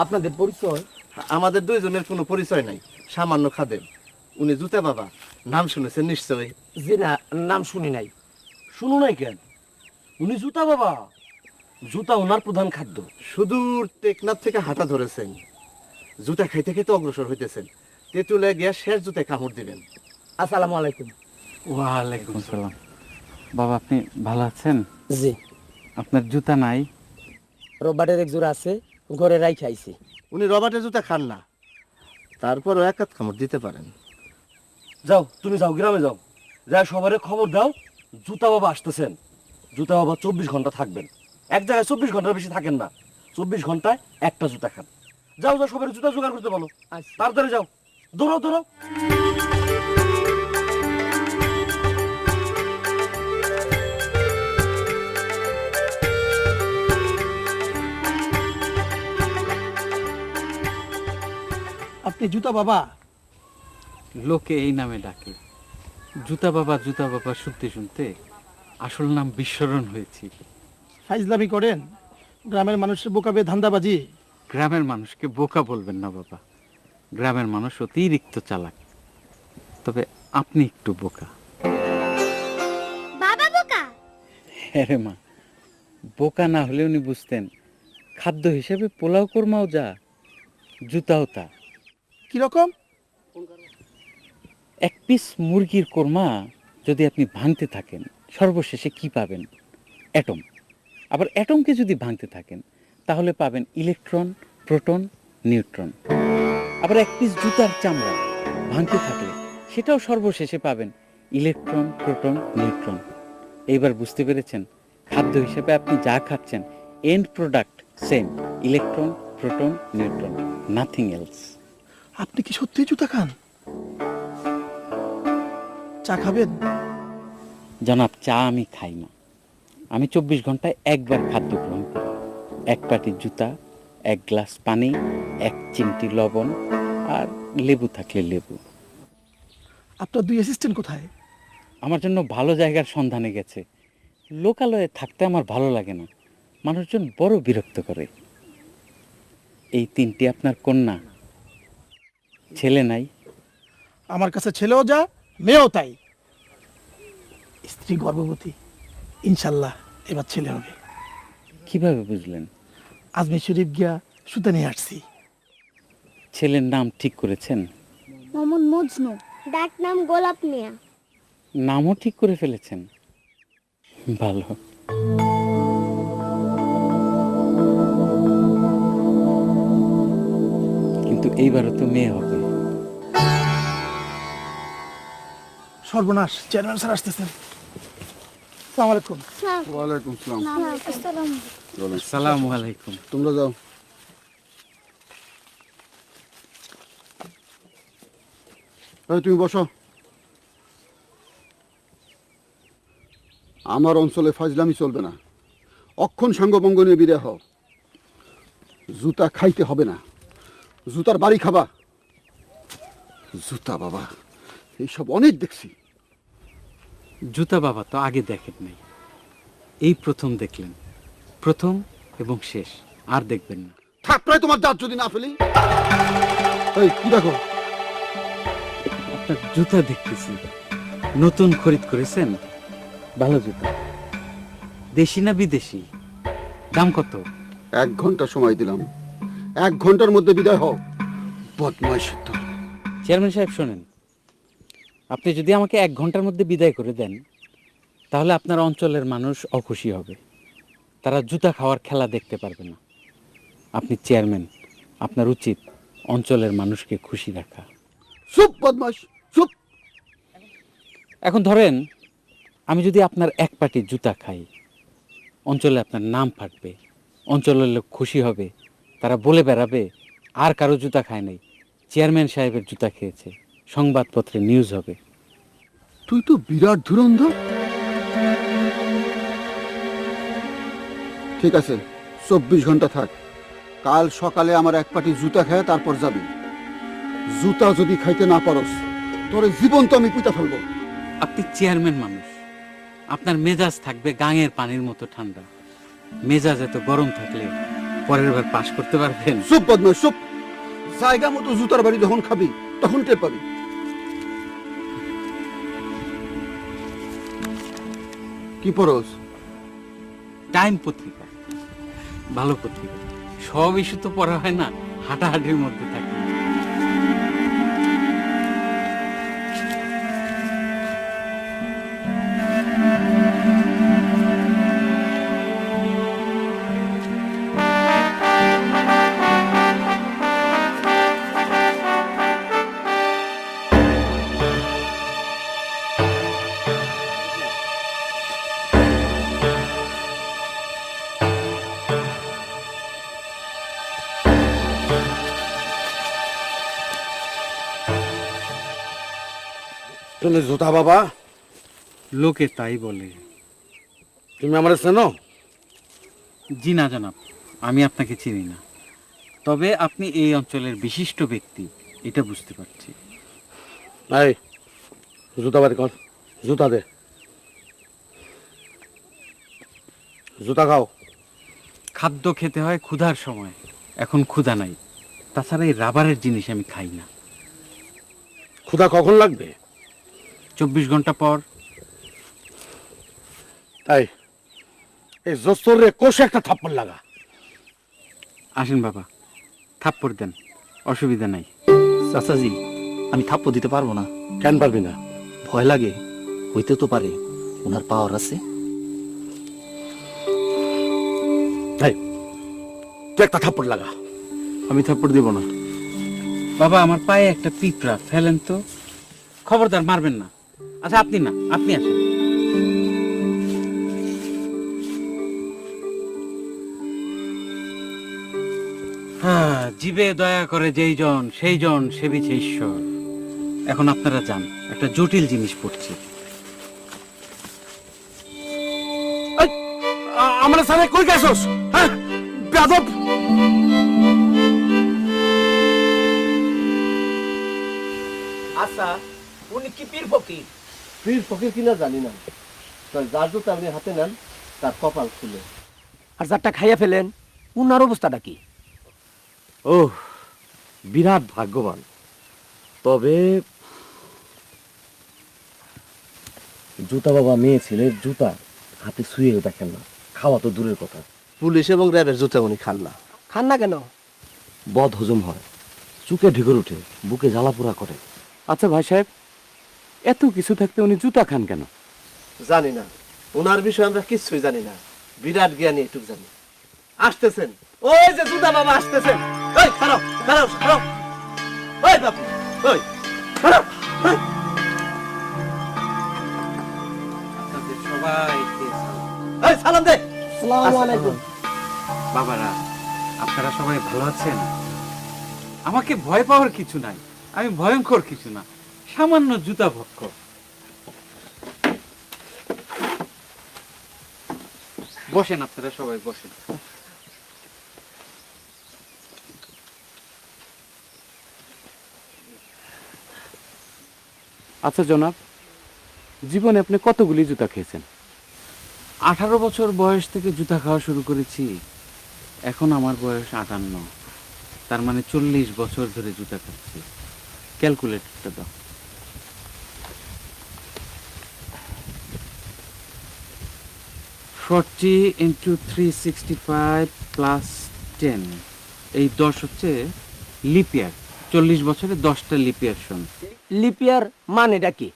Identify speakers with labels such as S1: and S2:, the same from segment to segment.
S1: আপনাদের পরিচয়?
S2: আমাদের দুইজনের কোনো পরিচয় নাই, সামান্য খাদেম। উনি জুতা বাবা, নাম শুনেছেন নিশ্চয়ই?
S1: যে না, নাম শুনি নাই। শুনো নাই কেন? উনি জুতা বাবা, জুতা ওনার প্রধান খাদ্য।
S2: সুদূর টেকনাফ থেকে হাঁটা ধরেছেন, জুতা খাইতে খাইতে অগ্রসর হইতেছেন, তেঁতুলে গিয়া শেষ জুতায় কামড় দিবেন।
S1: আসসালামু আলাইকুম।
S3: ওয়ালাইকুম আসসালাম। বাবা আপনি ভালো আছেন?
S1: জি।
S3: আপনার জুতা নাই?
S1: রোববারের এক জোড়া আছে, ঘরে রাই খাইছি।
S2: উনি রবার্টের জুতা খান না, তারপরও এক হাত কামড় দিতে পারেন।
S1: যাও, তুমি যাও, গ্রামে যাও, যা সবারে খবর দাও জুতা বাবা আসতেছেন। জুতা বাবা 24 ঘন্টা থাকবেন। এক জায়গায় 24 ঘন্টার বেশি থাকেন না। 24 ঘন্টায় একটা জুতা খান। যাও যাও, সবাই জুতা জোগাড় করতে বলো। তাড়াতাড়ি যাও, দৌড়াও দৌড়াও।
S4: আপনি জুতা বাবা?
S3: লোকে এই নামে ডাকে। জুতা বাবা শুনতে শুনতে আসল নাম বিস্মরণ হয়েছি।
S4: ফাইজলামি করেন? গ্রামের মানুষের বোকাবে ধান্দাবাজি।
S3: গ্রামের মানুষকে বোকা বলবেন না বাবা, গ্রামের মানুষ অতিরিক্ত চালাক, তবে আপনি একটু বোকা।
S5: বাবা বোকা?
S3: হ্যাঁ রে মা, বোকা না হলে উনি বুঝতেন খাদ্য হিসেবে পোলাও কোরমাও যা, জুতাও তা।
S4: কিরকম?
S3: এক পিস মুরগির কোরমা যদি আপনি ভাঙতে থাকেন, সর্বশেষে কি পাবেন? অ্যাটম। আবার অ্যাটমকে যদি ভাঙতে থাকেন তাহলে পাবেন ইলেকট্রন, প্রোটন, নিউট্রন। আবার এক পিস জুতার চামড়া ভাঙতে থাকলে সেটাও সর্বশেষে পাবেন ইলেকট্রন, প্রোটন, নিউট্রন। এইবার বুঝতে পেরেছেন খাদ্য হিসেবে আপনি যা খাচ্ছেন and product same, electron, proton, neutron, nothing else.
S4: আপনি কি সত্যি জুতা খান? চা খাবেন?
S3: জনাব, চা আমি খাই না। আমি 24 ঘন্টায় একবার খাদ্য গ্রহণ করি। এক পাটি জুতা, এক গ্লাস পানি, এক চিমটি লবণ, আর লেবু থাকলে লেবু।
S4: আপনার দুই অ্যাসিস্ট্যান্ট কোথায়?
S3: আমার জন্য ভালো জায়গার সন্ধানে গেছে। লোকালয়ে থাকতে আমার ভালো লাগে না, মানুষজন বড় বিরক্ত করে। এই 3টি আপনার কন্যা, ছেলে নাই?
S4: আমার কাছে ছেলেও যা, মেয়েও তাই। স্ত্রী গর্ভবতী, ইনশাল্লাহ এবার ছেলে হবে।
S3: কিভাবে বুঝলেন?
S4: আজমি শরীফ গিয়া সুতা নিয়ে আসছি।
S3: ছেলের নাম ঠিক করেছেন?
S5: মোহাম্মদ মজনু, ডাক নাম গোলাপ মিয়া।
S3: নামও ঠিক করে ফেলেছেন, ভালো। কিন্তু এইবারও তো মেয়ে হবে।
S4: সর্বনাশ, চেয়ারম্যান স্যার আসতেছেন। আসসালামু আলাইকুম।
S6: ওয়ালাইকুম সালাম।
S3: সালাম আলাইকুম।
S6: তোমরা যাও। এই তুমি বসো। আমার অঞ্চলে ফাজলামি চলবে না। অক্ষণ সাঙ্গভঙ্গ নিয়ে বিদায় হও। জুতা খাইতে হবে না, জুতার বাড়ি খাবা। জুতা বাবা এইসব অনেক দেখছি।
S3: জুতা বাবা তো আগে দেখেন নাই, এই প্রথম দেখলেন। প্রথম এবং শেষ, আর দেখবেন না।
S6: থাক প্রায় তোমার দাঁত যদি না ফেলি। এই কি দেখো?
S3: আপনার জুতা দেখতেছি, নতুন খরিদ করেছেন? ভালো জুতা। দেশি না বিদেশি? দাম কত?
S6: 1 ঘন্টা সময় দিলাম, 1 ঘন্টার মধ্যে বিদায় হও। বদমাইশ তো।
S3: চেয়ারম্যান সাহেব শোনেন, আপনি যদি আমাকে 1 ঘন্টার মধ্যে বিদায় করে দেন তাহলে আপনার অঞ্চলের মানুষ অখুশি হবে, তারা জুতা খাওয়ার খেলা দেখতে পারবে না। আপনি চেয়ারম্যান, আপনার উচিত অঞ্চলের মানুষকে খুশি রাখা।
S6: চুপ বদমাইশ, চুপ।
S3: এখন ধরেন আমি যদি আপনার এক পাটি জুতা খাই, অঞ্চলে আপনার নাম ফাটবে, অঞ্চলের লোক খুশি হবে, তারা বলে বেড়াবে আর কারো জুতা খায় নাই, চেয়ারম্যান সাহেবের জুতা খেয়েছে, সংবাদপত্রে নিউজ হবে।
S6: তুই তো বিরাট ধুরন্ধর। ঠিক আছে, 24 ঘন্টা থাক। কাল সকালে আমার এক পাটি জুতা খায় তারপর যাবি। জুতা যদি খাইতে না পারস তোর জীবন তো আমি পুঁতা ফেলবো।
S3: আপনি চেয়ারম্যান মানুষ, আপনার মেজাজ থাকবে গাঙের পানির মতো ঠান্ডা। মেজাজ এত গরম থাকলে পরের বার পাশ করতে পারবেন?
S6: চুপ বদমাস চুপ। জায়গা মতো জুতার বাড়ি যখন খাবি তখন টের পাবি। কি পড়স?
S3: টাইম পত্রিকা, ভালো পত্রিকা। সব ইস্যু তো পড়া হয় না, হাঁটাহাঁটির মধ্যে থাকে।
S1: তুমি জুতা বাবা?
S3: লোকে তাই বলে।
S1: তুমি আমার চেনো?
S3: জি না জনাব, আমি আপনাকে চিনি না, তবে আপনি এই অঞ্চলের বিশিষ্ট ব্যক্তি এটা বুঝতে পারছি।
S1: এই জুতা বাড়ি কর, জুতা দে, জুতা খাও।
S3: খাদ্য খেতে হয় ক্ষুধার সময়, এখন ক্ষুধা নাই। তাছাড়া এই রাবারের জিনিস আমি খাই না।
S1: ক্ষুধা কখন লাগবে?
S3: 24 ঘন্টা পর।
S1: তাই এই জোস্তর রে কোষে একটা থাপ্পড় লাগা।
S3: আসেন বাবা, থাপ্পড় দেন, অসুবিধা নাই।
S7: চাচাজি, আমি থাপ্পড় দিতে পারবো না।
S1: কেন পারবি না?
S7: ভয় লাগে, হইতে তো পারে ওনার পাওয়ার আছে।
S1: তাই তুই একটা থাপ্পড় লাগা।
S7: আমি থাপ্পড় দিব না।
S3: বাবা, আমার পায়ে একটা পিঁপড়া, ফেলেন তো। খবরদার মারবেন না। আচ্ছা আপনি না, আপনি আসেন। হ্যাঁ, জীবে দয়া করে যেই জন সেই জন সেবিছে ঈশ্বর। এখন আপনারা যান, একটা জটিল জিনিস পড়ছে।
S1: আমার সামনে কই গেছস? হ্যাঁ বেয়াদব!
S2: আচ্ছা, উনি কি পীর ফকির?
S8: পীর ফকির কিনা জানি না, তবে যার জুতা আপনি হাতে নেন তার কপাল খুলে।
S9: আর যারটা খাইয়া ফেলেন উনার অবস্থাটা কি?
S1: ও বিরাট ভাগ্যবান। তবে জুতা বাবা মেয়ে ছেলের জুতা হাতে শুয়েও দেখেন না, খাওয়া তো দূরের কথা।
S2: পুলিশ এবং র্যাবের জুতা উনি খান না।
S9: খান না কেন?
S1: বদ হজম হয়, চুকে ঢেকুর উঠে, বুকে জ্বালাপোড়া করে।
S3: আচ্ছা ভাই সাহেব, এত কিছু থাকতে উনি জুতা খান কেন?
S2: জানি না, ওনার বিষয়ে আমরা কিছুই জানি না। বিরাট জ্ঞানী এটুক জানি। আসতেছেন, ওই যে জুতা বাবা আসতেছেন। ওই খারাপ খারাপ খারাপ, ওই বাবু, ওই খারাপ।
S3: আপনাদের সবাইকে সালাম।
S2: ওই সালাম দে।
S9: আসসালামু আলাইকুম।
S3: বাবারা, আপনারা সবাই ভালো আছেন? আমাকে ভয় পাওয়ার কিছু নাই, আমি ভয়ঙ্কর কিছু না, সামান্য জুতা ভক্ষ। বসেন, আপনারা সবাই বসেন। আচ্ছা জনাব, জীবনে আপনি কতগুলি জুতা খেয়েছেন? 18 বছর বয়স থেকে জুতা খাওয়া শুরু করেছি, এখন আমার বয়স 58, তার মানে 40 বছর ধরে জুতা খাচ্ছি। ক্যালকুলেটরটা দাও। 40 into 365 প্লাস 10, এই 10 হচ্ছে লিপ ইয়ার। 40 বছরে 10টা লিপ ইয়ার। শোন,
S9: লিপিয়ার মানেটা কি?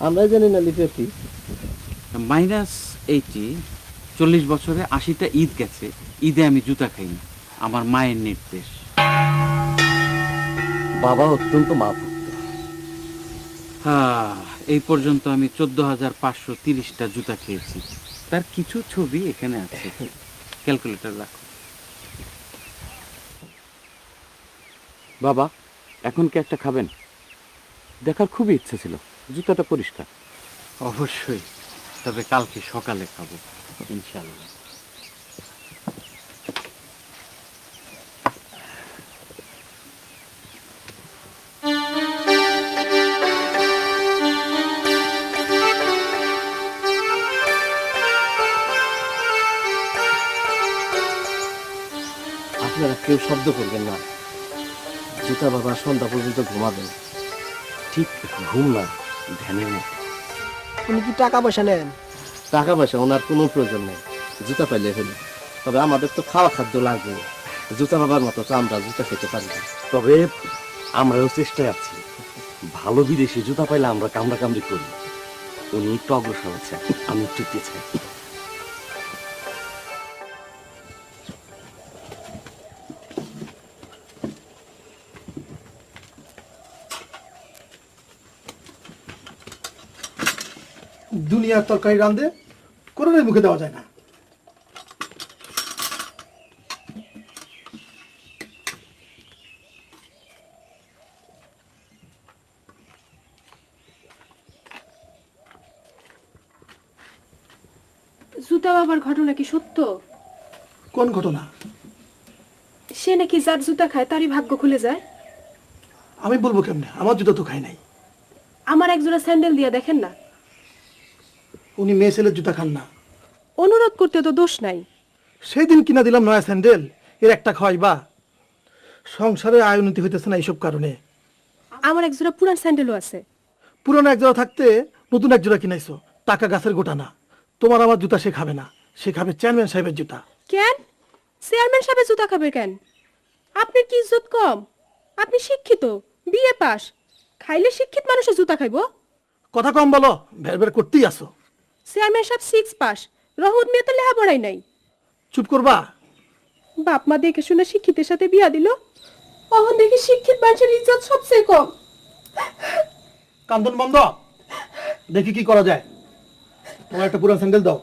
S8: আমরা জানি না লিপে কি।
S3: -80, 40 বছরে 80টা ঈদ গেছে, ঈদে আমি জুতা খাই না, আমার মায়ের নির্দেশ।
S1: বাবা অত্যন্ত মা ভক্ত।
S3: হ্যাঁ, এই পর্যন্ত আমি 14,530টা জুতা খেয়েছি, তার কিছু ছবি এখানে আছে। ক্যালকুলেটর রাখো। বাবা, এখন কি একটা খাবেন? দেখার খুবই ইচ্ছে ছিল, জুতাটা পরিষ্কার। অবশ্যই, তবে কালকে সকালে খাবো ইনশাআল্লাহ।
S8: আপনারা কেউ শব্দ করবেন না। জুতা বাবা সন্ধ্যা পর্যন্ত ঘুমাবেন।
S1: ঠিক ঘুম না, ধ্যানের মতো।
S4: উনি কি টাকা পয়সা নেন?
S8: টাকা পয়সা ওনার কোনো প্রয়োজন নেই, জুতা পাইলে হলো। তবে আমাদের তো খাওয়া খাদ্য লাগবে, জুতা বাবার মতো তো আমরা জুতা খেতে পারি না।
S1: তবে আমরাও চেষ্টায় আছি, ভালো বিদেশি জুতা পাইলে আমরা কামড়া কামড়ি করি। উনি একটু অগ্রসর হচ্ছে, আমি একটু পিছিয়ে।
S4: দুনিয়ার তরকারি রান্ধে কোনোটাই মুখে দেওয়া যায় না।
S10: জুতা বাবার ঘটনা কি সত্য?
S4: কোন ঘটনা?
S10: সে নাকি যার জুতা খায় তারই ভাগ্য খুলে যায়।
S4: আমি বলবো কেমনে, আমার জুতো তো খাই নাই।
S10: আমার একজোড়া স্যান্ডেল দিয়া দেখেন না।
S4: উনি মেয়ে ছেলের জুতা খান না।
S10: অনুরোধ করতে তো দোষ নাই।
S4: সেই দিন কিনা দিলাম নয়া স্যান্ডেল, এর একটা খাওয়াই বা। সংসারে আয় উন্নতি হইতেছে না এইসব কারণে।
S10: আমার একজোড়া পুরান স্যান্ডেলও আছে।
S4: পুরনো এক জোড়া থাকতে নতুন এক জোড়া কিনাইছো, টাকা গাছের গোটা না। তোমার আমার জুতা সে খাবে না, সে খাবে চেয়ারম্যান সাহেবের জুতা।
S10: কেন চেয়ারম্যান সাহেবের জুতা খাবে কেন? আপনার কি ইজ্জত কম? আপনি শিক্ষিত, বিএ পাস, খাইলে শিক্ষিত মানুষের জুতা খাইবো?
S4: কথা কম বলো, ভের ভের করতেই আসো।
S10: চেয়ারম্যান সাহেব 6 পাস, রহমত মেয়ে তো লেখাপড়াই নাই।
S4: চুপ করবা।
S10: বাপ মা দেখে শুনে শিক্ষিতের সাথে বিয়া দিল, অহন দেখি শিক্ষিত মানুষের ইজ্জত সবচেয়ে কম।
S4: কান্দন বন্ধ, দেখি কি করা যায়। তোমার একটা পুরান স্যান্ডেল দাও।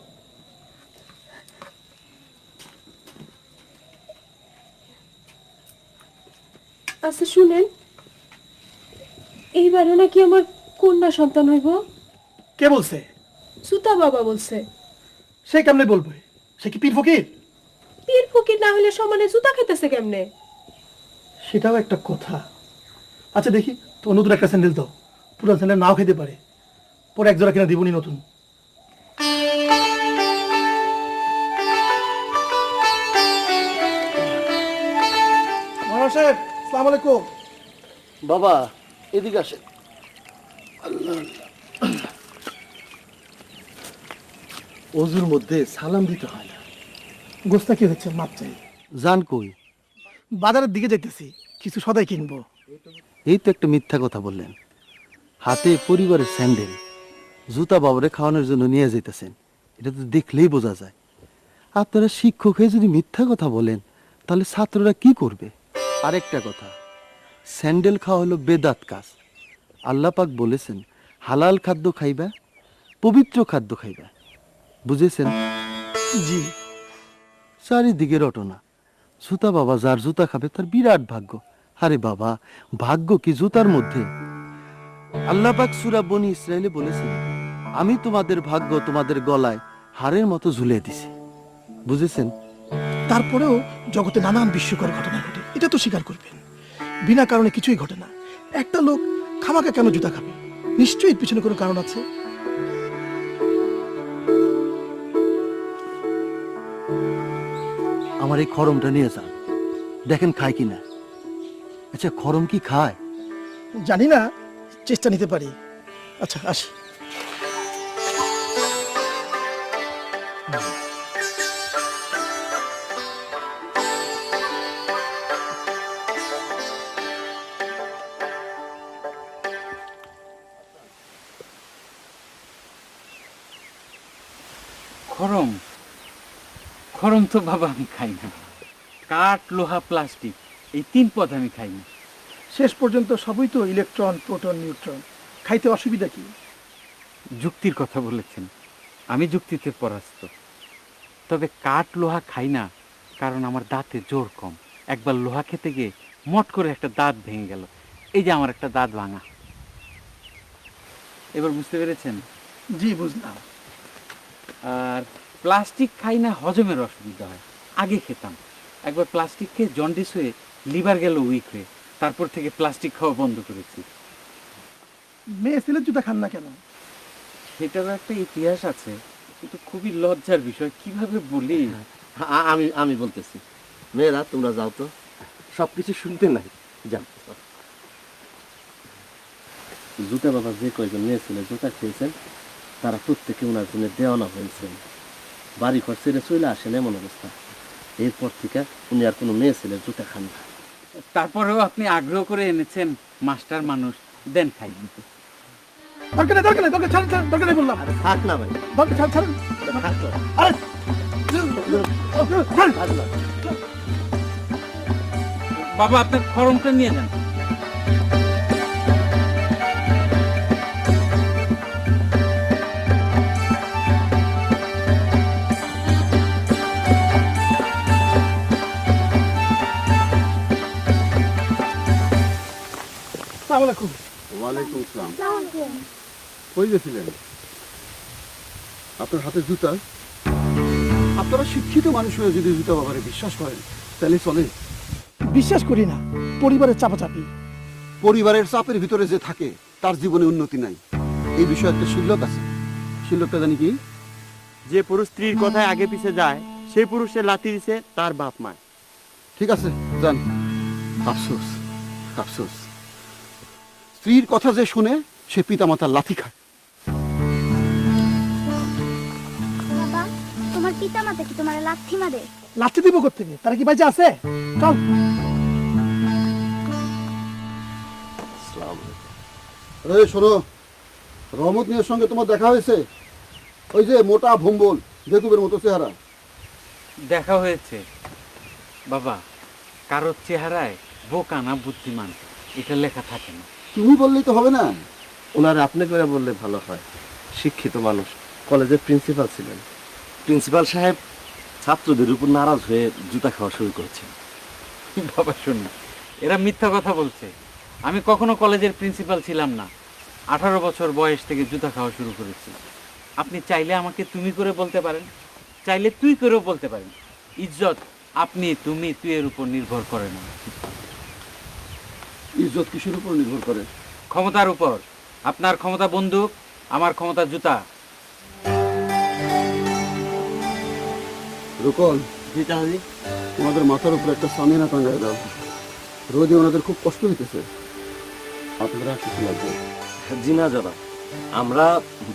S10: আচ্ছা শুনেন, এইবারও নাকি আমার কন্যা সন্তান হইব।
S4: কে বলছে?
S10: সুতা বাবা বলছে।
S4: সে কেমনে বলবে? সে কি পীর ফকির?
S10: পীর ফকির না হলে সমানে জুতা খেতেছে কেমনে?
S4: সেটাও একটা কথা। আচ্ছা দেখি, তো নতুন একটা স্যান্ডেল দাও। পুরান স্যান্ডেল নাও খেতে পারে, পরে এক জোড়া কিনা দিবনি নতুন। মহারাজ সাহেব, আসসালামু আলাইকুম।
S2: বাবা এদিকে আসে। অজুর মধ্যে সালাম দিতে হয় না।
S4: গোস্তা কি হচ্ছে? মাপ চাই।
S2: জান কই?
S4: বাজারের দিকে যাইতেছি, কিছু সদাই কিনবো।
S2: এই তো একটা মিথ্যা কথা বললেন। হাতে পরিবারের স্যান্ডেল, জুতা বাবারে খাওয়ানোর জন্য নিয়ে যেতেছেন, এটা তো দেখলেই বোঝা যায়। আপনারা শিক্ষক হয়ে যদি মিথ্যা কথা বলেন, তাহলে ছাত্ররা কি করবে? আরেকটা কথা, স্যান্ডেল খাওয়া হলো বেদাত কাজ। আল্লাহ পাক বলেছেন হালাল খাদ্য খাইবা, পবিত্র খাদ্য খাইবা। বুঝেছেন?
S4: জি।
S2: চারিদিকে রটনা। জুতা বাবা যার জুতা খাবে তার বিরাট ভাগ্য। আরে বাবা, ভাগ্য কি জুতার মধ্যে? আল্লাহ পাক সূরা বনী ইসরাইলে বলেছেন, আমি তোমাদের ভাগ্য তোমাদের গলায় হাড়ের মতো ঝুলিয়ে দিছি। বুঝেছেন?
S4: তারপরেও জগতে নানান বিস্ময়কর ঘটনা ঘটে, এটা তো স্বীকার করবেন। বিনা কারণে কিছুই ঘটে না। একটা লোক খামাকা কেন জুতা খাবে? নিশ্চয়ই এর পিছনে কোনো কারণ আছে।
S2: আমার এই খরমটা নিয়ে যান, দেখেন খায় কিনা। আচ্ছা, খরম কি খায়?
S4: জানি না, চেষ্টা নিতে পারি। আচ্ছা আসি।
S3: খরম খরম তো বাবা আমি খাই না। কাঠ, লোহা, প্লাস্টিক, এই 3 পদ আমি খাই না।
S4: শেষ পর্যন্ত সবই তো ইলেকট্রন, প্রোটন, নিউট্রন। খাইতে অসুবিধা কি?
S3: যুক্তির কথা বলেছেন, আমি যুক্তিতে পরাস্ত। তবে কাঠ, লোহা খাই না, কারণ আমার দাঁতে জোর কম। একবার লোহা খেতে গিয়ে মট করে একটা দাঁত ভেঙে গেল। এই যে আমার একটা দাঁত ভাঙা। এবার বুঝতে পেরেছেন?
S4: জি বুঝলাম।
S3: আর প্লাস্টিক খাই না, হজমের অসুবিধা হয়। আগে খেতাম, একবার প্লাস্টিক খেয়ে জন্ডিস হয়ে লিভার গেল উইক হয়ে, তারপর থেকে প্লাস্টিক খাওয়া বন্ধ করেছি।
S4: মেয়ে ছেলের জুতা খান না কেন?
S3: সেটারও একটা ইতিহাস আছে, কিন্তু খুবই লজ্জার বিষয়, কিভাবে বলি।
S8: আমি বলতেছি। মেয়েরা তোমরা যাও তো।
S1: সবকিছু শুনতে নাই, যান।
S8: জুতা বাবা যে কয়জন মেয়ে ছেলে জুতা খেয়েছেন তারা প্রত্যেকে ওনার জন্য দেওয়ানা হয়েছেন। বাড়ি ঘর ছেড়ে চলে আসেন এমন অবস্থা। এরপর থেকে উনি আর কোনো মেয়ে ছেলের জুতা খান না।
S3: তারপরেও আপনি আগ্রহ করে এনেছেন, মাস্টার মানুষ, দেন খাই।
S4: দরকার নেই, দরকার নেই, দরকার ছাড়েন, ছাড়েন, দরকার নেই বললাম।
S8: থাক না ভাই,
S4: দরকার ছাড়েন, ছাড়েন।
S8: থাক তো।
S4: আরে ছাড়েন।
S8: থাক না।
S3: বাবা আপনার ফর্মটা নিয়ে যান।
S4: আসসালামু আলাইকুম।
S6: ওয়ালাইকুম আসসালাম। কই গেছিলেন? আপনার হাতে জুতা? আপনারা শিক্ষিত মানুষ হয়ে যদি জুতা বাবারে বিশ্বাস করেন তাহলে চলে।
S4: বিশ্বাস করি না, পরিবারের চাপাচাপি।
S6: পরিবারের চাপের ভিতরে যে থাকে তার জীবনে উন্নতি নাই, এই বিষয়ে একটা শিল্লক আছে। শিল্লকটা জানি কি?
S11: যে পুরুষ স্ত্রীর কথায় আগে পিছে যায় সেই পুরুষের লাথি দিছে তার বাপ মা।
S6: ঠিক আছে, জান। আফসোস, আফসোস, স্ত্রীর কথা যে শুনে সে পিতামাতার লাথি খায়।
S5: বাবা, তোমার পিতা মাতা কি তোমার লাথি মারে?
S4: লাথি দিব কোত্থেকে? তারা কি বাইজে আছে? চল।
S6: এই শোনো, রহমত মিয়ার সঙ্গে তোমার দেখা হয়েছে? ওই যে মোটা ভম্বল, বেকুবের মতো চেহারা।
S3: দেখা হয়েছে বাবা, কারোর চেহারায় বোকা না বুদ্ধিমান এটা লেখা থাকে না।
S6: তুমি বললেই তো হবে না।
S8: ওনার আপনি করে বললে ভালো হয়, শিক্ষিত মানুষ, কলেজের প্রিন্সিপাল ছিলেন।
S1: প্রিন্সিপাল সাহেব ছাত্রদের উপর নারাজ হয়ে জুতা খাওয়া শুরু করেছেন।
S3: বাবা শুনুন, এরা মিথ্যা কথা বলছে। আমি কখনো কলেজের প্রিন্সিপাল ছিলাম না। 18 বছর বয়স থেকে জুতা খাওয়া শুরু করেছি। আপনি চাইলে আমাকে তুমি করে বলতে পারেন, চাইলে তুই করেও বলতে পারেন। ইজ্জত আপনি তুমি তুই এর উপর নির্ভর করে না,
S6: ইজ্জত কিসের উপর নির্ভর করে?
S3: ক্ষমতার উপর। আপনার ক্ষমতা বন্দুক, আমার ক্ষমতা জুতা।
S6: রুকন,
S8: জি চাচি।
S6: তোমাদের মাথার উপর একটা সামিনা টাঙ্গায় দাও। রোদে ওনাদের খুব কষ্ট হইতেছে, আপনারা কিছু লাগবে।
S1: জি না যারা, আমরা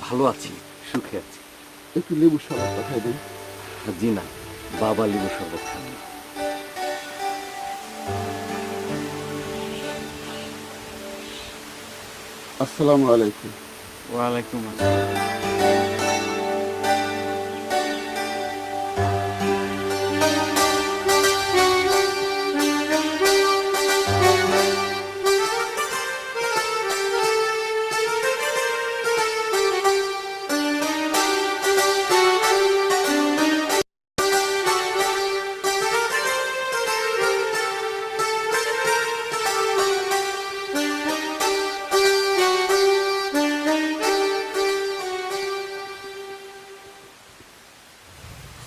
S1: ভালো আছি, সুখে আছি।
S6: একটু লেবু শরবত পাঠাই দিন।
S1: জি না, বাবা লেবু শরবত খান না।
S6: আসসালামু আলাইকুম।
S3: ওয়ালাইকুম আসসালাম।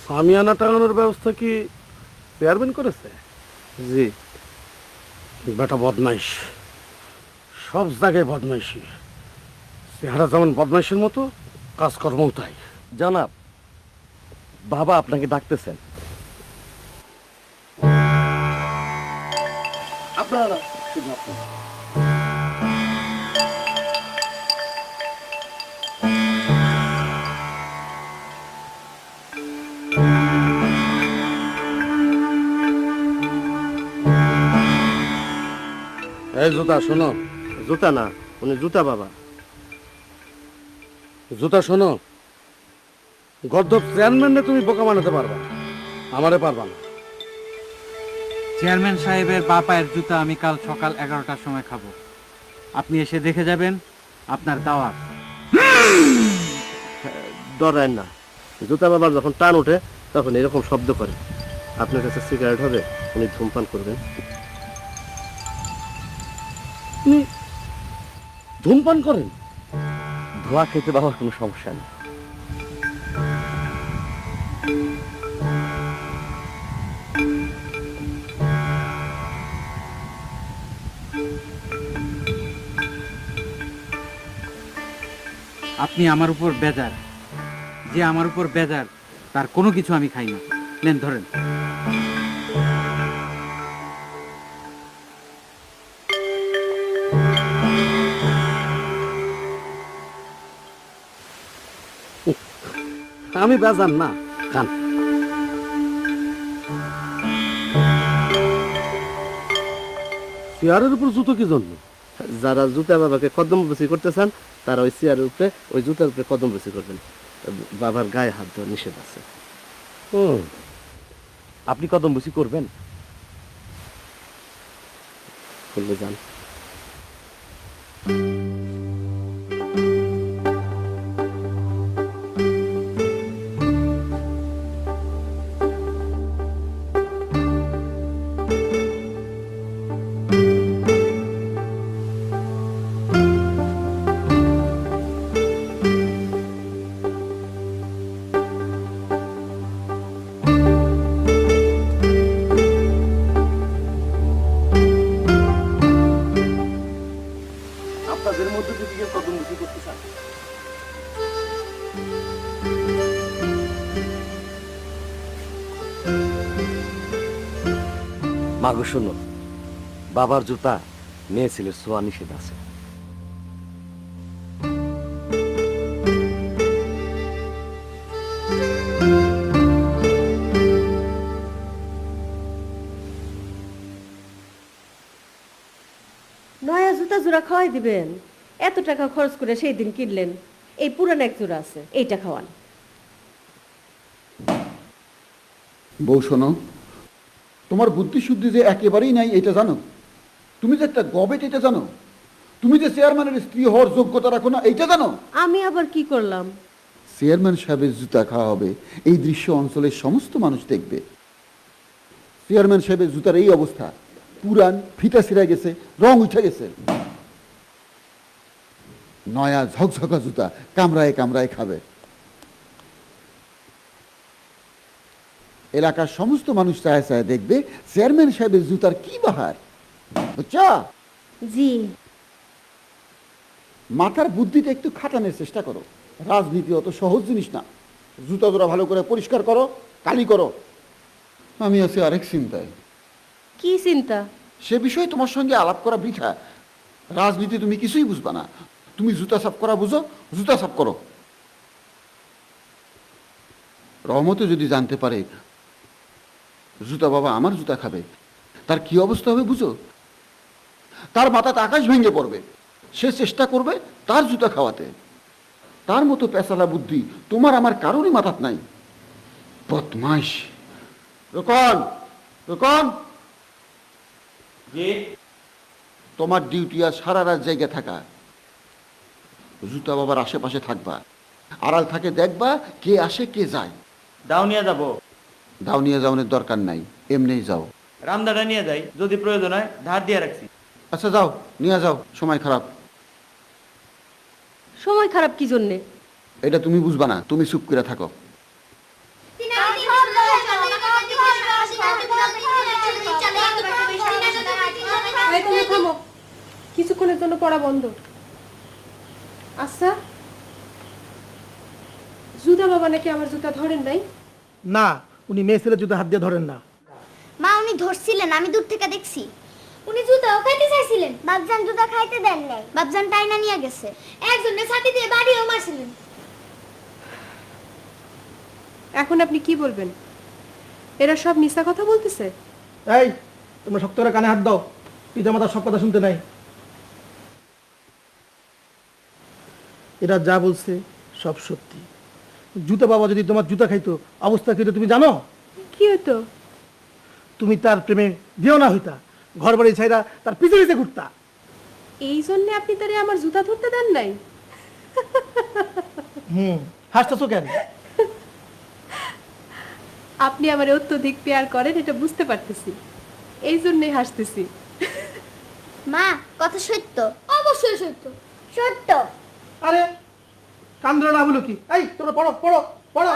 S2: সামিয়ানা টাঙানোর ব্যবস্থা কি চেয়ারম্যান করেছে?
S8: জি।
S2: বেটা বদমাইশ, সব জায়গায় বদমাইশি। চেহারা যেমন বদমাইশের মতো, কাজকর্মও তাই।
S1: জনাব, বাবা আপনাকে ডাকতেছেন।
S2: আপনারা শুধু আপনারা। এই জুতা শোনো।
S8: জুতা না, উনি জুতা বাবা।
S2: জুতা শোনো, গর্দব চেয়ারম্যানে তুমি বোকা বানাতে পারবা, আমারে পারবা না।
S3: চেয়ারম্যান সাহেবের বা পায়ের জুতা আমি কাল সকাল 11টার সময় খাবো। আপনি এসে দেখে যাবেন, আপনার দাওয়াত।
S8: ডরায় না, জুতা বাবার যখন টান ওঠে তখন এরকম শব্দ করে। আপনার কাছে সিগারেট হবে, উনি ধূমপান করবেন।
S1: ধূমপান করেন? ধোঁয়া খেতে বাবার কোনো সমস্যা নেই।
S3: আপনি আমার উপর বেজার, যে আমার উপর বেজার তার কোনো কিছু আমি খাই না। নেন ধরেন।
S2: আমি বেজান না খান। চেয়ারের উপর জুতো কি জন্য?
S8: যারা জুতা বাবাকে কদম বসি করতে চান তারা ওই চেয়ারের উপরে ওই জুতার উপরে কদম বসি করবেন। বাবার গায়ে হাত দেওয়া নিষেধ আছে।
S1: আপনি কদম বুঝি করবেন?
S8: করলে যান।
S1: আপনাদের মধ্যে যদি কেউ কদম বুঝি করতে চান, মাগো শোনো, বাবার জুতা মেয়ে ছেলের ছোঁয়া নিষেধ আছে।
S12: নয়া জুতা জোড়া খাওয়াই দিবেন? এত টাকা খরচ করে সেই দিন কিনলেন, এই পুরান এক জোড়া আছে, এইটা খাওয়ান।
S6: বউ শোনো, তোমার বুদ্ধি শুদ্ধি যে একেবারেই নাই এটা জানো? তুমি যে একটা গবেট এটা জানো? তুমি যে চেয়ারম্যানের স্ত্রী হওয়ার যোগ্যতা রাখো না এইটা জানো?
S12: আমি আবার কি করলাম?
S6: চেয়ারম্যান সাহেবের জুতা খাওয়া হবে, এই দৃশ্য অঞ্চলের সমস্ত মানুষ দেখবে। চেয়ারম্যান সাহেবের জুতার এই অবস্থা, পুরান, ফিতা ছিঁড়া গেছে, রং উঠে গেছে। নয়া ঝকঝকা জুতা কামড়ায় কামড়ায় খাবে। এলাকার সমস্ত মানুষ চায় চায় দেখবে চেয়ারম্যান সাহেবের জুতার কি বাহার। বুঝছো?
S12: জি।
S6: মাথার বুদ্ধিটা একটু খাটানোর চেষ্টা করো। রাজনীতি অত সহজ জিনিস না। জুতা জোড়া ভালো করে পরিষ্কার করো, কালি করো। আমি আছি আরেক চিন্তায়।
S12: কি চিন্তা?
S6: সে বিষয়ে তোমার সঙ্গে আলাপ করা বৃথা। রাজনীতি তুমি কিছুই বুঝবা না। তুমি জুতা সাফ করা বুঝো, জুতা সাফ করো। রহমতে যদি জানতে পারে জুতা বাবা আমার জুতা খাবে, তার কি অবস্থা হবে বুঝো? তার মাথাতে আকাশ ভেঙে পড়বে। সে চেষ্টা করবে তার জুতা খাওয়াতে। তার মতো পেশালা বুদ্ধি তোমার আমার কারোরই মাথাত নাই। বদমাইশ। রোকন, রোকন, তোমার ডিউটি আর সারা রাত জায়গা থাকা। জুতা বাবার আশেপাশে থাকবা, আড়াল থাকে দেখবা কে আসে কে যায়।
S11: দাও নিয়ে যাবো।
S6: দাও নিয়ে যাওয়ার দরকার নাই, এমনিই যাও।
S11: রামদাটা নিয়ে যাই, যদি প্রয়োজন হয় ধার দিয়ে রাখছি।
S6: আচ্ছা যাও, নিয়ে যাও। সময় খারাপ।
S12: সময় খারাপ কি জন্যে?
S6: এটা তুমি বুঝবা না, তুমি চুপ করে থাকো।
S10: এই তুমি থামো, কিছুক্ষণের জন্য পড়া বন্ধ। আচ্ছা, জুতা বাবা নাকি আমার জুতা ধরেন নাই?
S4: না, উনি মেয়ে ছেলে জুতা হাত দিয়ে ধরেন না।
S5: মা উনি ধরছিলেন, আমি দূর থেকে দেখছি। উনি জুতাও খাইতে চাইছিলেন, বাপজান জুতা খাইতে দেন নাই, বাপজান টাইনা নিয়ে গেছে। একজনের ছাতি দিয়ে বাড়িও মারছিলেন।
S10: এখন আপনি কি বলবেন? এরা সব মিথ্যা কথা বলতেছে?
S4: এই, তোমরা শক্ত করে কানে হাত দাও। পিতা মাতার সব কথা শুনতে নাই। এরা যা বলছে সব সত্যি। জুতা বাবা যদি তোমার জুতা খাইতো অবস্থা কি হতো তুমি জানো?
S10: কি হতো?
S4: তুমি তার প্রেমে দিও না হইতা, ঘর বাড়ি ছাইরা তার পিছে পিছে ঘুরতা।
S10: এই জন্য আপনি তারে আমার জুতা ধরতে দেন নাই?
S4: হাসতেছো কেন?
S10: আপনি আমার অত্যধিক পেয়ার করেন এটা বুঝতে পারতেছি, এই জন্যই হাসতেছি।
S5: মা কথা সত্য? অবশ্যই সত্য। সত্য।
S4: আরে কান ধরে না বলো কি? এই তোমরা পড়ো পড়ো পড়ো।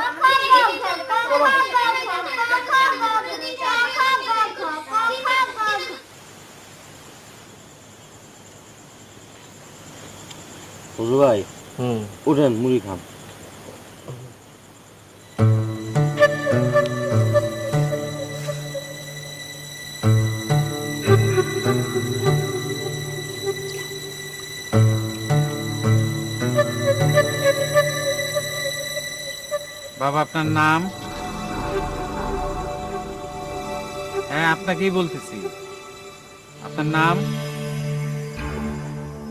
S1: হুজুর ভাই, উঠেন মুড়ি খান।
S11: বাবা
S3: বাবা আপনার নাম? হ্যাঁ আপনাকেই বলতেছি, আপনার নাম?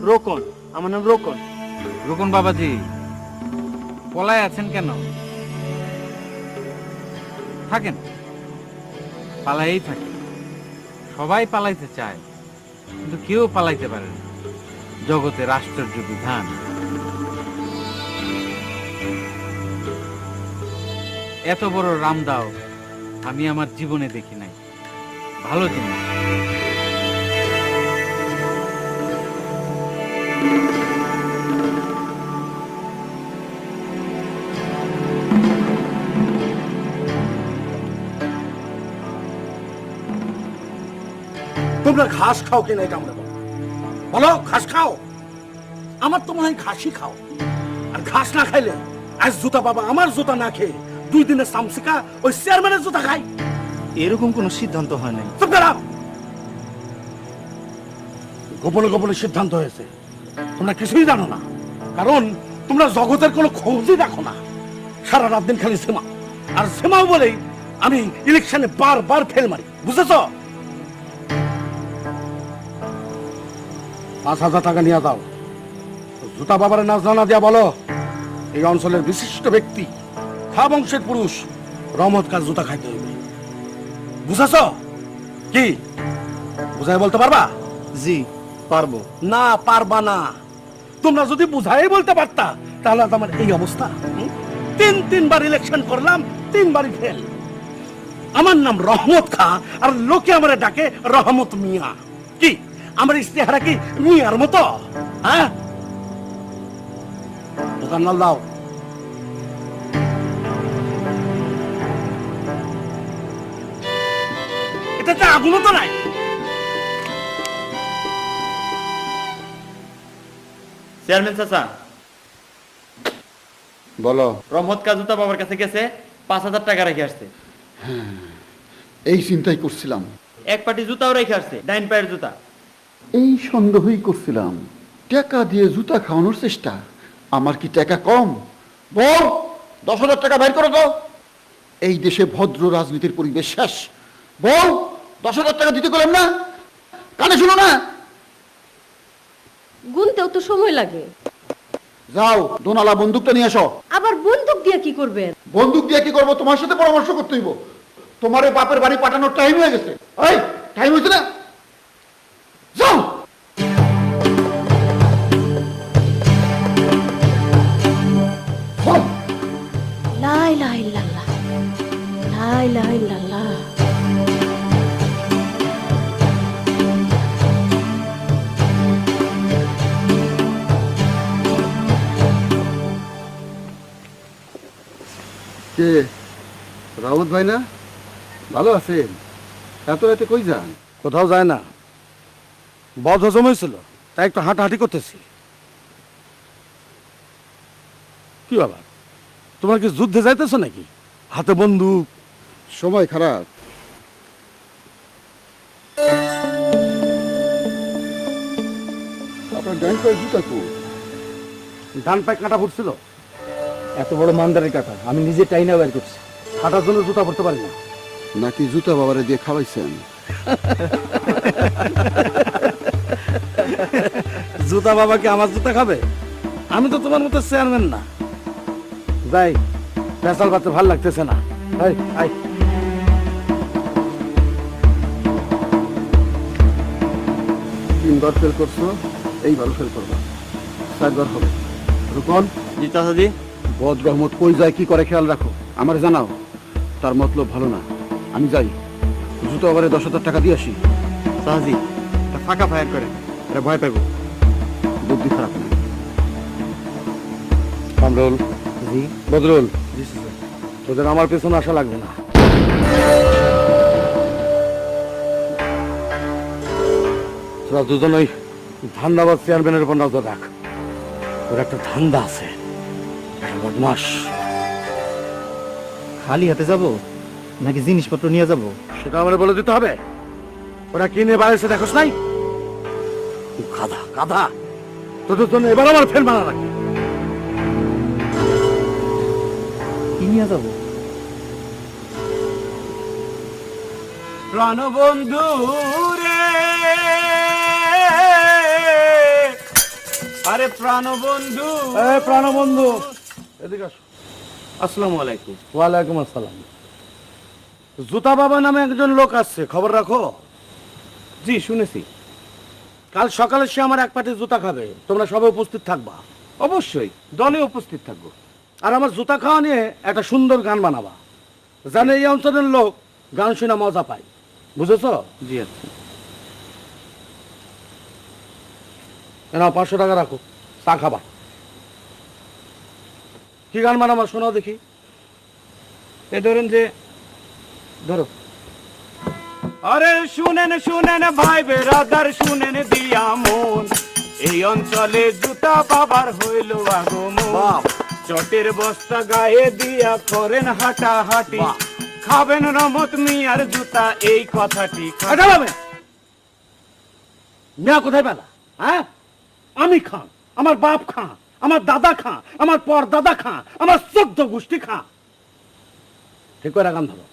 S11: রোকন, আমার নাম রোকন।
S3: রুকন বাবাজি, পলায় আছেন কেন? থাকেন, পালাইই থাকেন। সবাই পালাইতে চায়, কিন্তু কেউ পালাইতে পারে না। জগতের আশ্চর্য বিধান। এত বড় রামদাও আমি আমার জীবনে দেখি নাই। ভালো জিনিস।
S4: তোমরা ঘাস খাও কিনা এটা আমরা বলো। বলো ঘাস খাও? আমার তো মনে হয় ঘাসই খাও। আর ঘাস না খাইলে আজ জুতা বাবা আমার জুতা না খেয়ে 2 দিনের সামসিকা ওই চেয়ারম্যানের জুতা খাই।
S9: এরকম কোনো সিদ্ধান্ত হয় নাই।
S4: চুপ করা। গোপনে গোপনে সিদ্ধান্ত হয়েছে, তোমরা কিছুই জানো না। কারণ তোমরা জগতের কোনো খোঁজই রাখো না। সারা রাত দিন খালি সেমা আর সেমাও বলেই আমি ইলেকশনে বারবার ফেল মারি, বুঝেছো? 5,000 টাকা নিয়ে দাও। জুতা বাবার নাজরানা দিয়া বলো এই অঞ্চলের বিশিষ্ট ব্যক্তি, খা বংশের পুরুষ রহমত কার জুতা খাইতে হইবে। বুঝেছ? কি বুঝাই বলতে পারবা?
S9: জি পারবো।
S4: না পারবা না। তোমরা যদি বুঝাই বলতে পারতা তাহলে তো আমার এই অবস্থা। 3বার ইলেকশন করলাম, 3বারই ফেল। আমার নাম রহমত খা আর লোকে আমারে ডাকে রহমত মিয়া। কি আমার ইস্তেহারা কি মিয়ার মতো? হ্যাঁ, দোকান নাল দাও। এটাতে আগুনও তো নাই।
S11: চেয়ারম্যান চাচা,
S6: বলো।
S11: রহমত কাজুতা বাবার কাছে গেছে, 5,000 টাকা রেখে আসছে।
S6: এই চিন্তাই করছিলাম,
S11: এক পাটি জুতাও রেখে আসছে, ডাইন পায়ের জুতা।
S6: এই সন্দেহই করছিলাম। টাকা দিয়ে জুতা খাওয়ানোর চেষ্টা। আমার কি টাকা কম? বল, 10,000 টাকা বের করো তো। এই দেশে ভদ্র রাজনীতির পরিবেশ শেষ। বল, 10,000 টাকা দিতে গেলাম না? কানে শুনো না?
S12: গুনতেও তো সময় লাগে।
S6: যাও, দোনালা বন্দুকটা নিয়ে আসো।
S12: আবার বন্দুক দিয়ে কি করবেন?
S6: বন্দুক দিয়ে কি করবো? তোমার সাথে পরামর্শ করতে হইব। তোমার ওই বাপের বাড়ি পাঠানোর টাইম হয়ে গেছে। এই টাইম হয়েছে না? যাও।
S12: লা ইলাহা ইল্লাল্লাহ, লা ইলাহা ইল্লাল্লাহ।
S6: কে রাউত ভাই না? ভালো আছেন? এত রাতে কই যান?
S4: কোথাও যায় না, বদ হজম হয়েছিল তাই একটু হাঁটাহাঁটি করতেছি। কি বাবা, তোমার কি যুদ্ধে যাইতেছো নাকি? হাতে বন্দুক।
S6: সময় খারাপ। আপনার ডান পায়ের জুতা কো?
S4: ডান পায়ে কাঁটা ফুটছিল।
S9: এত বড় মানদারের কাটা আমি নিজে টাইনা বের করছি।
S4: হাঁটার জন্য জুতা পরতে পারি না।
S6: নাকি জুতা বাবারে দিয়ে খাওয়াইছেন?
S4: জুতা বাবা কি আমার জুতা খাবে? আমি তো তোমার মতো চেয়ারম্যান না। যাই, পেশাল পাতে ভাল লাগতেছে না। আই আই,
S6: 3বার ফেল করছো, এইবারও ফেল করবা। 4বার হবে। রুকন,
S11: জি চাচাজি।
S6: বদ রহমত কই যায় কি করে খেয়াল রাখো। আমার জানাও। তার মতলব ভালো না। আমি যাই, জুতো আবারে 10,000 টাকা দিয়ে আসি।
S11: চাচাজি, ফাঁকা ফায়ার করে, এটা ভয় পাইব।
S6: বুদ্ধি খারাপ না।
S4: কামরুল,
S9: জি
S4: বদরুল, তোদের আমার পেছনে আসা লাগবে না। তোরা দুজন ওই ধান্দাবাদ চেয়ারম্যানের উপর নজর রাখ। ওর একটা ধান্দা আছে, একটা বদমাস।
S9: খালি হাতে যাব নাকি জিনিসপত্র নিয়ে যাব?
S4: সেটা আমার বলে দিতে হবে। ওরা কিনে বাড়িতে দেখোস নাই? গাধা গাধা, তোদের জন্য এবার আমার ফেল মারা রাখি।
S9: কি নিয়ে যাব?
S4: প্রাণবন্ধু রে, আরে প্রাণবন্ধু, প্রাণবন্ধু এদিকে আসো।
S1: আসসালামু আলাইকুম।
S4: ওয়ালাইকুম আসসালাম। জুতা বাবা নামে একজন লোক আসছে, খবর রাখো।
S1: জি শুনেছি।
S4: কাল সকালে সে আমার এক পাটি জুতা খাবে, তোমরা সবাই উপস্থিত থাকবা।
S1: অবশ্যই দলে উপস্থিত থাকবো।
S4: আর আমার জুতা খাওয়া নিয়ে একটা সুন্দর গান বানাবা, জানে এই অঞ্চলের লোক গান শুনে মজা পায়, বুঝেছো?
S1: জি আচ্ছা।
S4: নাও 500 টাকা রাখো, চা খাবা। কি গান বানাবা শোনাও দেখি।
S1: এই ধরেন যে, ধরো। আরে শুনেন শুনেন ভাই বেরাদার, শুনেন দিয়া মন, এই অঞ্চলে জুতা বাবার হইল আগমন। চটের বস্তা গায়ে দিয়া করেন হাঁটা হাঁটি, খাবেন রমত মিয়ার জুতা, এই কথাটি
S4: মিয়া কোথায় পেলা? হ্যাঁ, আমি খান, আমার বাপ খান, আমার দাদা খান, আমার পর দাদা খান, আমার 14 গোষ্ঠী খান। ঠিক করে গান ধরো।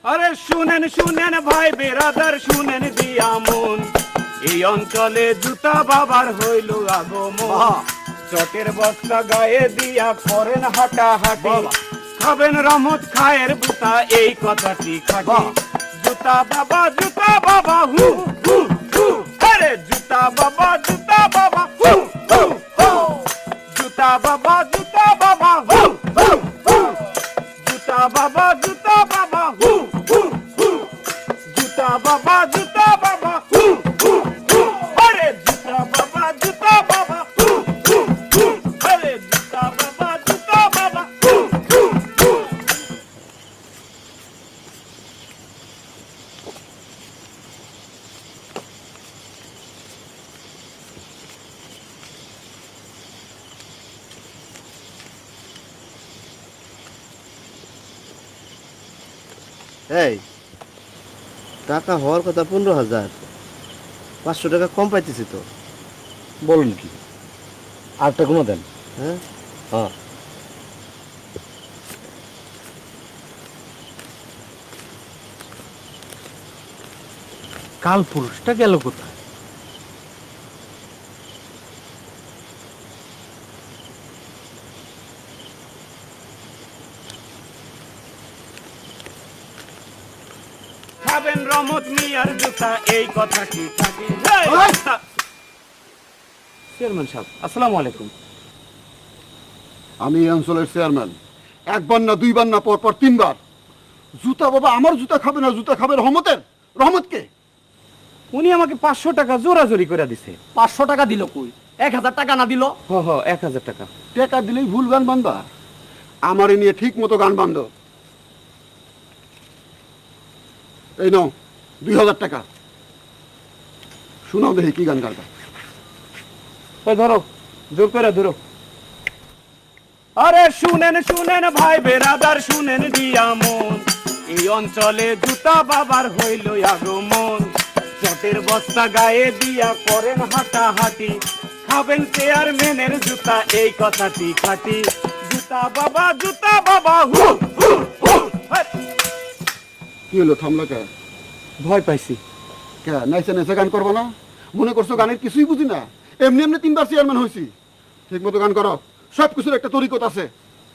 S1: আরে শুনেন শুনেন ভাই বেরাদার, শুনেন দিয়া মন, এই অঞ্চলে জুতা বাবার হইল আগমন। চটের বস্তা গায়ে দিয়া করেন হাঁটা হাঁটি, খাবেন রমত খায়ের বুতা, এই কথাটি খাটি। জুতা বাবা হু হু হু, আরে জুতা বাবা হু হু হু, জুতা বাবা হু হু হু, জুতা বাবা হু হু হু, জুতা বাবা হু হু হু, আরে জুতা বাবা হু হু হু, আরে জুতা বাবা হু হু হু।
S2: এই টাকা হওয়ার কথা 15,000, 500 টাকা কম পাইতেছি তো।
S1: বলুন কি, আরেকটা কোনো দেন।
S2: হ্যাঁ,
S1: হ্যাঁ
S4: কাল পুরুষটা গেল কোথায়?
S1: খাবেন রমত মিয়ার জুতা, এই কথাটি খাটি। চেয়ারম্যান সাহেব আসসালামু আলাইকুম।
S6: আমি এই অঞ্চলের চেয়ারম্যান, একবার না দুইবার না পর পর 3 বার। জুতা বাবা আমার জুতা খাবে না, জুতা খাবে রহমতের। রহমতকে
S1: উনি আমাকে 500 টাকা জোরাজোরি করে দিছে।
S9: 500 টাকা দিল কই? 1000 টাকা না দিল?
S1: 1000 টাকা।
S6: টাকা দিলেই ভুল গান বান্ধবা? আমারে নিয়ে ঠিক মতো গান বান্ধ। এই নাও 2000 টাকা, শোনাও দেখি কি গান গাইবা।
S1: ওই ধরো, জোর করে ধরো। আরে শুনেন শুনেন ভাই বেরাদার, শুনেন দিয়া মন, এই অঞ্চলে জুতা বাবার হইল আগমন। চটের বস্তা গায়ে দিয়া করেন হাঁটা হাঁটি, খাবেন চেয়ারম্যানের জুতা, এই কথাটি খাটি। জুতা বাবা হু হু হু।
S6: কি হলো, থামলো কে?
S1: ভয় পাইছি।
S6: কে নাইসে নাইসে গান করবো না? মনে করছো গানের কিছুই বুঝি না? এমনি এমনি 3 বার চেয়ারম্যান হয়েছি। ঠিক মতো গান করো, সব কিছুর একটা তরিকত আছে।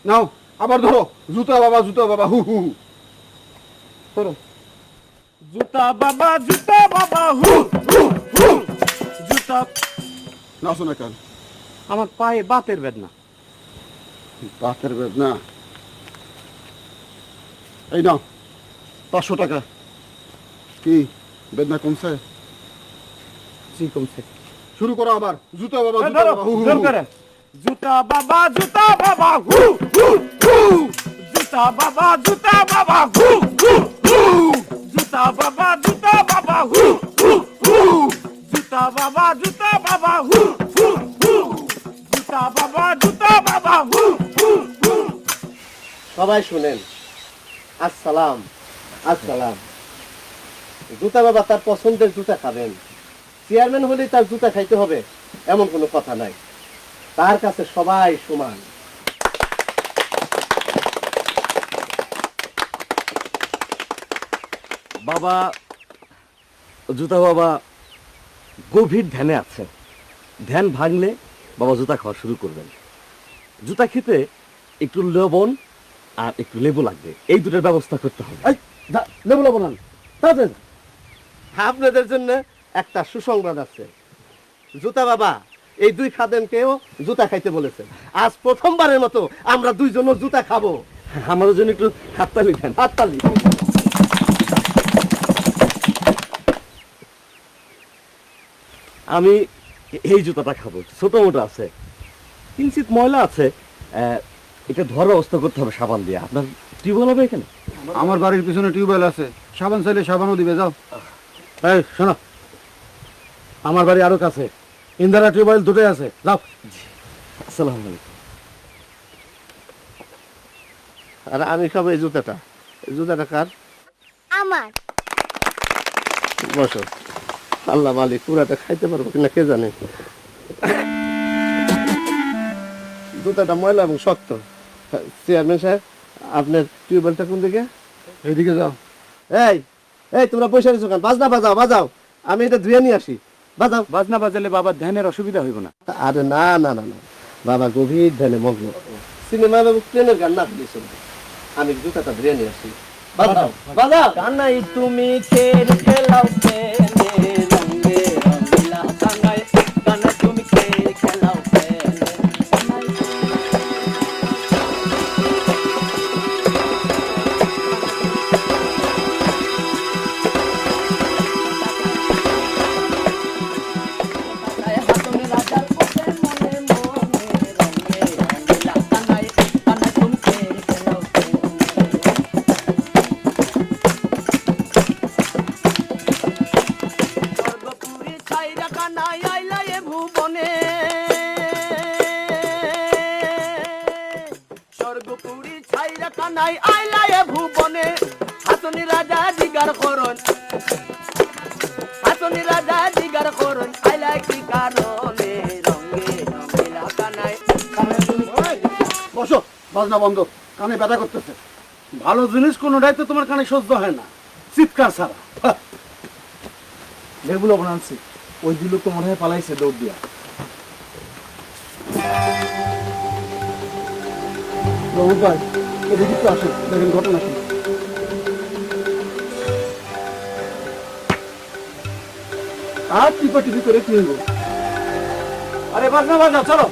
S6: নাও আবার ধরো, জুতা বাবা হু হু হু।
S1: ধরো, জুতা বাবা হু হু হু, জুতা।
S6: নাচো না কেন?
S1: আমার পায়ে বাতের বেদনা।
S6: বাতের বেদনা? এই নাও 500 টাকা। কি বেদনা কমছে?
S1: জি কমছে।
S6: শুরু করো আবার, জুতা বাবা হু হু
S1: জোর
S6: হু।
S1: করে। জুতা বাবা হু হু হু, জুতা বাবা হু হু হু, জুতা বাবা হু হু হু, জুতা বাবা হু হু হু, জুতা বাবা হু হু হু।
S2: সবাই শুনেন, আসসালাম আসসালাম। জুতা বাবা তার পছন্দের জুতা খাবেন, চেয়ারম্যান হলেই তার জুতা খাইতে হবে এমন কোনো কথা নাই। তার কাছে সবাই সমান।
S1: বাবা জুতা বাবা গভীর ধ্যানে আছে। ধ্যান ভাঙলে বাবা জুতা খাওয়া শুরু করবেন। জুতা খেতে একটু লবণ আর একটু লেবু লাগবে, এই দুটোর ব্যবস্থা করতে হবে।
S2: লেবু লবণ আন তাড়াতাড়ি। আপনাদের জন্য একটা সুসংবাদ আছে। জুতা বাবা এই দুই খাদেমকেও জুতা খাইতে বলেছেন। আজ প্রথমবারের মতো আমরা দুইজনও জুতা খাবো।
S1: আমাদের জন্য একটু হাততালি দেন।
S2: হাততালি।
S1: আমি এই জুতাটা খাবো, ছোট মোটো আছে, কিঞ্চিত ময়লা আছে, এটা ধোয়ার ব্যবস্থা করতে হবে সাবান দিয়ে। আপনার টিউবওয়েল হবে এখানে?
S6: আমার বাড়ির পিছনে টিউবওয়েল আছে, সাবান চাইলে সাবানও দিবে, যাও।
S4: এই শোনো, আমার বাড়ি আরো কাছে, ইন্দিরা টিউবওয়েল দুটোই আছে, যাও।
S1: আসসালামু আলাইকুম।
S2: আর আমি খাবো এই জুতাটা। এই জুতাটা কার?
S5: আমার।
S2: বসো। আল্লাহ মালিক, পুরাটা খাইতে পারবো কিনা কে জানে। জুতাটা ময়লা এবং শক্ত। চেয়ারম্যান সাহেব, আপনার টিউবওয়েলটা কোন দিকে?
S6: এইদিকে যাও।
S2: এই এই তোমরা পয়সা দিচ্ছ কেন? বাজনা বাজাও, বাজাও, আমি এটা ধুয়ে নিয়ে আসি। বাজাও।
S3: বাজনা বাজালে বাবার ধ্যানের অসুবিধা হইব না।
S2: আরে না না না না, বাবা গভীর ধ্যানে মগ্ন। সিনেমা বাবু ট্রেনের গান না দিয়েছিল, আমি জুতাটা ধুয়ে নিয়ে আসি। বাজাও বাজাও।
S9: কানাই তুমি খেল খেলাও প্রেমে রঙে রঙিলা কানাই, কানাই তুমি খেল খেলাও প্রেমে। হাতনে রাজার পথে মনে মনে রঙে রঙিলা কানাই, কানাই তুমি খেল খেলাও প্রেমে। স্বর্গপুরী ছাইরা কানাই আইলা এ ভুবনে, স্বর্গপুরী ছাইরা কানাই আইলা এ ভুবনে। হাসনি রাজা জিগার করন, হাসনি রাজা জিগার করন, আইলা কি কারণে রঙে রঙিলা কানাই, কানাই তুমি।
S4: বসো, বাজনা বন্ধ, কানে ব্যথা করতেছে। ভালো জিনিস কোনোটাই তো তোমার কানে সহ্য হয় না, চিৎকার ছাড়া।
S11: লেবু লবণ আনছি, ওই দিলো তো মনে হয় পালাইছে দৌড় দিয়া।
S4: রঘু ভাই, এদিকে একটু আসুন, দেখেন ঘটনা কি। আর টিপা টিপি করে কি হইব? আরে বাজনা বাজনা, চলো।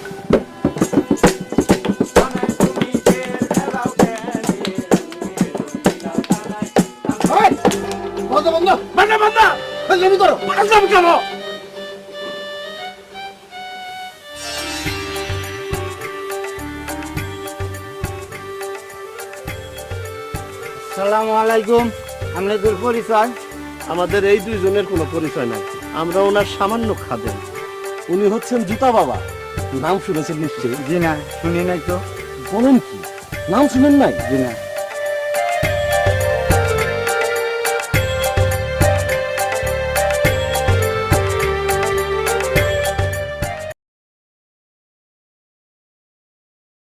S4: বন্ধ বন্ধ, বাজনা বাজনা, ফাজলামি করো, ফাজলামি করো।
S9: সালামু আলাইকুম, আপনাদের পরিচয়?
S2: আমাদের এই দুইজনের কোনো পরিচয় নাই, আমরা ওনার সামান্য খাদেম।
S1: উনি হচ্ছেন জুতা বাবা, নাম শুনেছেন নিশ্চয়ই?
S9: জি না, শুনি নাই তো।
S1: বলেন কি, নাম শুনেন নাই?
S9: জি না।